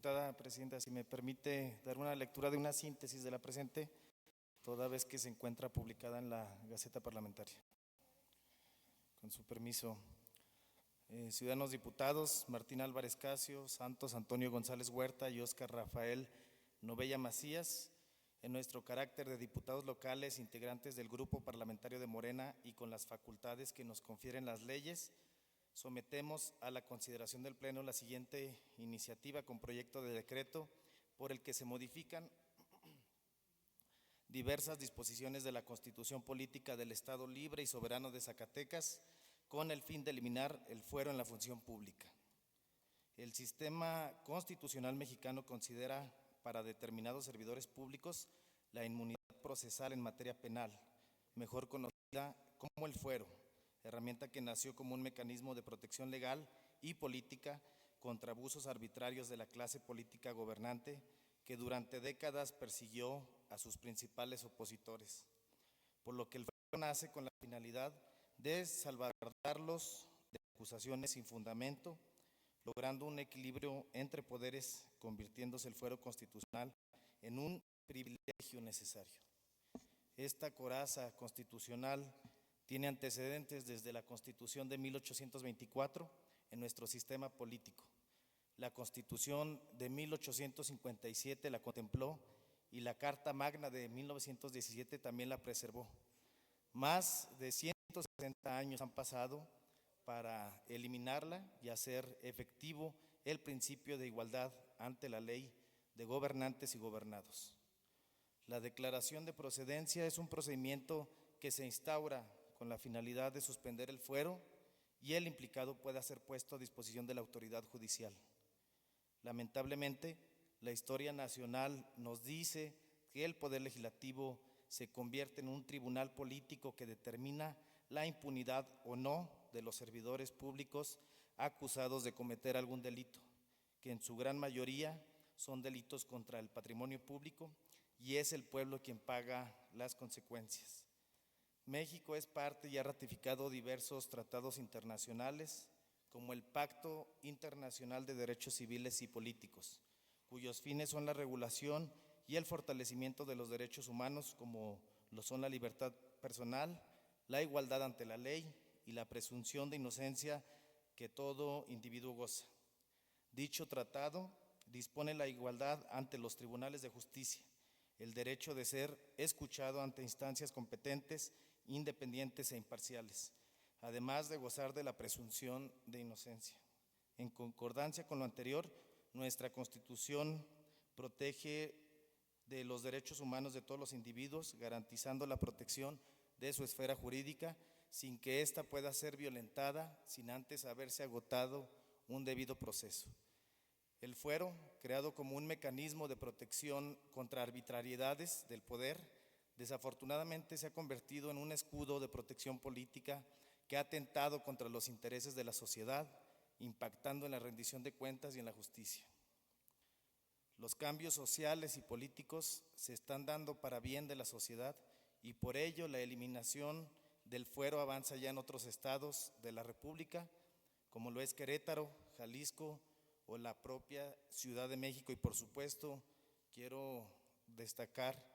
Diputada Presidenta, si me permite dar una lectura de una síntesis de la presente, toda vez que se encuentra publicada en la Gaceta Parlamentaria. Con su permiso. Ciudadanos diputados, Martín Álvarez Casio, Santos Antonio González Huerta y Óscar Rafael Novella Macías, en nuestro carácter de diputados locales, integrantes del Grupo Parlamentario de Morena y con las facultades que nos confieren las leyes, sometemos a la consideración del Pleno la siguiente iniciativa con proyecto de decreto por el que se modifican diversas disposiciones de la Constitución Política del Estado Libre y Soberano de Zacatecas con el fin de eliminar el fuero en la función pública. El sistema constitucional mexicano considera para determinados servidores públicos la inmunidad procesal en materia penal, mejor conocida como el fuero, herramienta que nació como un mecanismo de protección legal y política contra abusos arbitrarios de la clase política gobernante que durante décadas persiguió a sus principales opositores, por lo que el fuero nace con la finalidad de salvaguardarlos de acusaciones sin fundamento, logrando un equilibrio entre poderes, convirtiéndose el fuero constitucional en un privilegio necesario. Esta coraza constitucional tiene antecedentes desde la Constitución de 1824 en nuestro sistema político. La Constitución de 1857 la contempló y la Carta Magna de 1917 también la preservó. Más de 160 años han pasado para eliminarla y hacer efectivo el principio de igualdad ante la ley de gobernantes y gobernados. La declaración de procedencia es un procedimiento que se instaura con la finalidad de suspender el fuero y el implicado pueda ser puesto a disposición de la autoridad judicial. Lamentablemente, la historia nacional nos dice que el Poder Legislativo se convierte en un tribunal político que determina la impunidad o no de los servidores públicos acusados de cometer algún delito, que en su gran mayoría son delitos contra el patrimonio público y es el pueblo quien paga las consecuencias. México es parte y ha ratificado diversos tratados internacionales, como el Pacto Internacional de Derechos Civiles y Políticos, cuyos fines son la regulación y el fortalecimiento de los derechos humanos, como lo son la libertad personal, la igualdad ante la ley y la presunción de inocencia que todo individuo goza. Dicho tratado dispone la igualdad ante los tribunales de justicia, el derecho de ser escuchado ante instancias competentes, independientes e imparciales, además de gozar de la presunción de inocencia. En concordancia con lo anterior, nuestra Constitución protege de los derechos humanos de todos los individuos, garantizando la protección de su esfera jurídica, sin que ésta pueda ser violentada, sin antes haberse agotado un debido proceso. El fuero, creado como un mecanismo de protección contra arbitrariedades del poder, desafortunadamente se ha convertido en un escudo de protección política que ha atentado contra los intereses de la sociedad, impactando en la rendición de cuentas y en la justicia. Los cambios sociales y políticos se están dando para bien de la sociedad y por ello la eliminación del fuero avanza ya en otros estados de la República, como lo es Querétaro, Jalisco o la propia Ciudad de México. Y por supuesto quiero destacar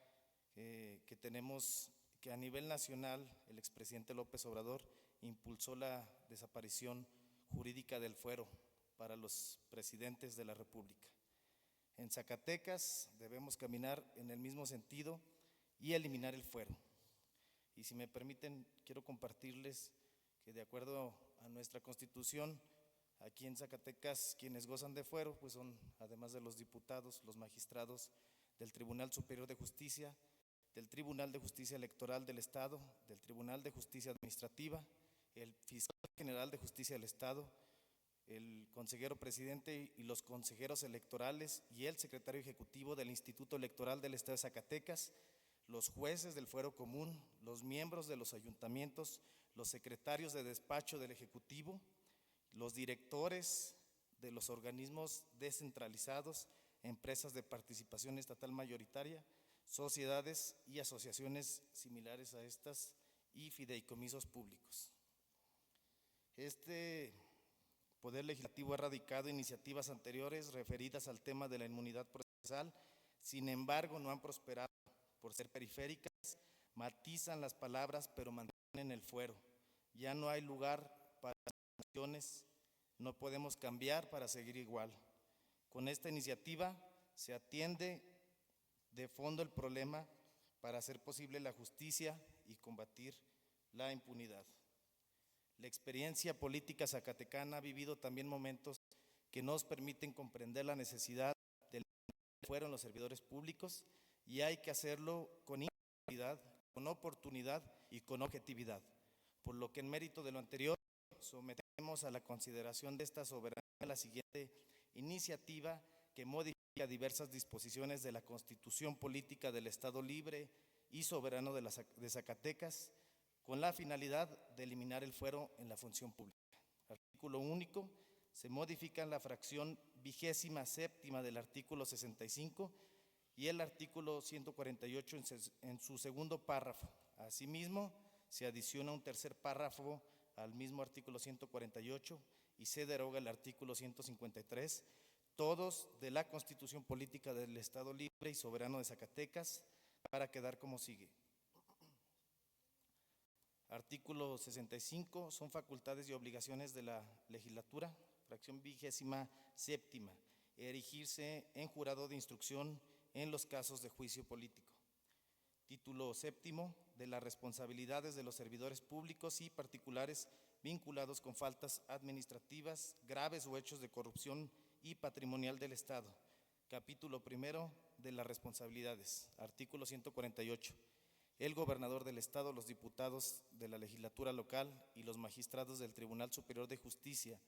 que tenemos que a nivel nacional el expresidente López Obrador impulsó la desaparición jurídica del fuero para los presidentes de la República. En Zacatecas debemos caminar en el mismo sentido y eliminar el fuero. Y si me permiten, quiero compartirles que de acuerdo a nuestra Constitución, aquí en Zacatecas quienes gozan de fuero pues son, además de los diputados, los magistrados del Tribunal Superior de Justicia, del Tribunal de Justicia Electoral del Estado, del Tribunal de Justicia Administrativa, el Fiscal General de Justicia del Estado, el consejero presidente y los consejeros electorales y el secretario ejecutivo del Instituto Electoral del Estado de Zacatecas, los jueces del fuero común, los miembros de los ayuntamientos, los secretarios de despacho del Ejecutivo, los directores de los organismos descentralizados, empresas de participación estatal mayoritaria, sociedades y asociaciones similares a estas y fideicomisos públicos. Este Poder Legislativo ha radicado iniciativas anteriores referidas al tema de la inmunidad procesal, sin embargo no han prosperado por ser periféricas, matizan las palabras pero mantienen el fuero. Ya no hay lugar para acciones, no podemos cambiar para seguir igual. Con esta iniciativa se atiende de fondo el problema para hacer posible la justicia y combatir la impunidad. La experiencia política zacatecana ha vivido también momentos que nos permiten comprender la necesidad del fuero en los servidores públicos y hay que hacerlo con integridad, con oportunidad y con objetividad. Por lo que en mérito de lo anterior, sometemos a la consideración de esta soberanía la siguiente iniciativa que modifica diversas disposiciones de la Constitución Política del Estado Libre y Soberano de Zacatecas, con la finalidad de eliminar el fuero en la función pública. Artículo único, se modifica la fracción 27ª del artículo 65 y el artículo 148 en su segundo párrafo. Asimismo, se adiciona un tercer párrafo al mismo artículo 148 y se deroga el artículo 153, todos de la Constitución Política del Estado Libre y Soberano de Zacatecas, para quedar como sigue. Artículo 65, son facultades y obligaciones de la legislatura, fracción 27ª, erigirse en jurado de instrucción en los casos de juicio político. Título séptimo, de las responsabilidades de los servidores públicos y particulares vinculados con faltas administrativas graves o hechos de corrupción y patrimonial del Estado. Capítulo primero, de las responsabilidades. Artículo 148. El gobernador del Estado, los diputados de la legislatura local y los magistrados del Tribunal Superior de Justicia,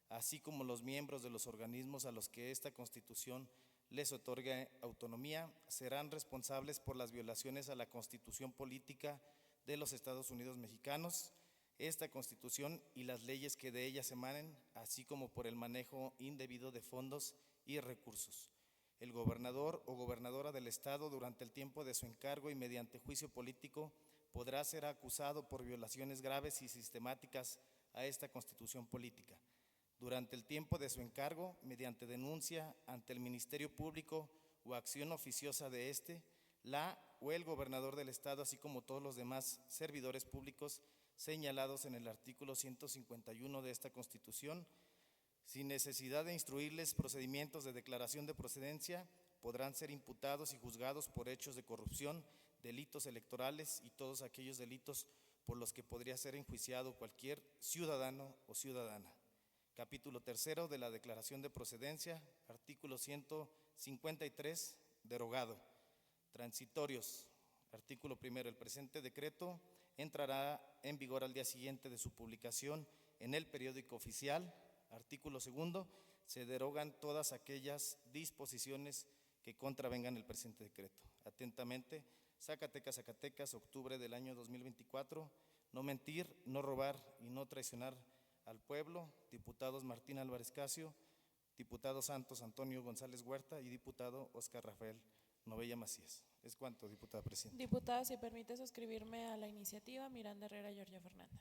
así como los miembros de los organismos a los que esta Constitución les otorga autonomía, serán responsables por las violaciones a la Constitución Política de los Estados Unidos Mexicanos, esta Constitución y las leyes que de ellas emanen, así como por el manejo indebido de fondos y recursos. El gobernador o gobernadora del Estado, durante el tiempo de su encargo y mediante juicio político, podrá ser acusado por violaciones graves y sistemáticas a esta Constitución Política. Durante el tiempo de su encargo, mediante denuncia ante el Ministerio Público o acción oficiosa de éste, la o el gobernador del Estado, así como todos los demás servidores públicos señalados en el artículo 151 de esta Constitución, sin necesidad de instruirles procedimientos de declaración de procedencia, podrán ser imputados y juzgados por hechos de corrupción, delitos electorales y todos aquellos delitos por los que podría ser enjuiciado cualquier ciudadano o ciudadana. Capítulo tercero de la Declaración de Procedencia, artículo 153, derogado. Transitorios. Artículo primero, el presente decreto entrará en vigor al día siguiente de su publicación en el periódico oficial. Artículo segundo, se derogan todas aquellas disposiciones que contravengan el presente decreto. Atentamente, Zacatecas, Zacatecas, octubre del año 2024. No mentir, no robar y no traicionar al pueblo. Diputados Martín Álvarez Casio, diputado Santos Antonio González Huerta y diputado Óscar Rafael Novella Macías. Es cuanto, diputada presidenta. Diputada, si permite suscribirme a la iniciativa, Miranda Herrera Georgia Fernanda.